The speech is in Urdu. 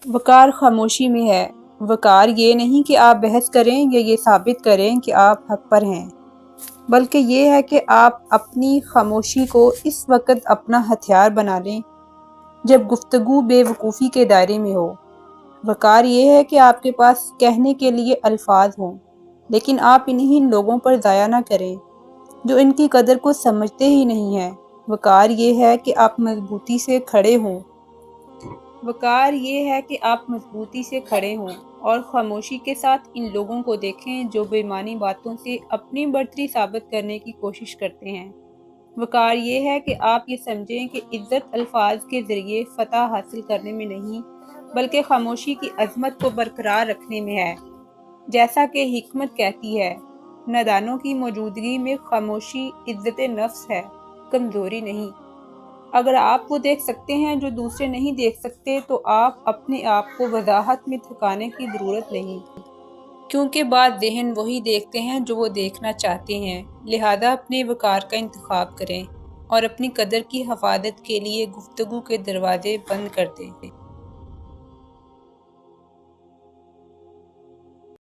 وقار خاموشی میں ہے۔ وقار یہ نہیں کہ آپ بحث کریں یا یہ ثابت کریں کہ آپ حق پر ہیں، بلکہ یہ ہے کہ آپ اپنی خاموشی کو اس وقت اپنا ہتھیار بنا لیں جب گفتگو بے وقوفی کے دائرے میں ہو۔ وقار یہ ہے کہ آپ کے پاس کہنے کے لیے الفاظ ہوں، لیکن آپ انہیں لوگوں پر ضائع نہ کریں جو ان کی قدر کو سمجھتے ہی نہیں ہیں۔ وقار یہ ہے کہ آپ مضبوطی سے کھڑے ہوں۔ وقار یہ ہے کہ آپ مضبوطی سے کھڑے ہوں اور خاموشی کے ساتھ ان لوگوں کو دیکھیں جو بے معنی باتوں سے اپنی برتری ثابت کرنے کی کوشش کرتے ہیں۔ وقار یہ ہے کہ آپ یہ سمجھیں کہ عزت الفاظ کے ذریعے فتح حاصل کرنے میں نہیں، بلکہ خاموشی کی عظمت کو برقرار رکھنے میں ہے۔ جیسا کہ حکمت کہتی ہے، نادانوں کی موجودگی میں خاموشی عزت نفس ہے، کمزوری نہیں۔ اگر آپ وہ دیکھ سکتے ہیں جو دوسرے نہیں دیکھ سکتے تو آپ اپنے آپ کو وضاحت میں تھکانے کی ضرورت نہیں، کیونکہ بعض ذہن وہی دیکھتے ہیں جو وہ دیکھنا چاہتے ہیں۔ لہذا اپنے وقار کا انتخاب کریں اور اپنی قدر کی حفاظت کے لیے گفتگو کے دروازے بند کر دیں۔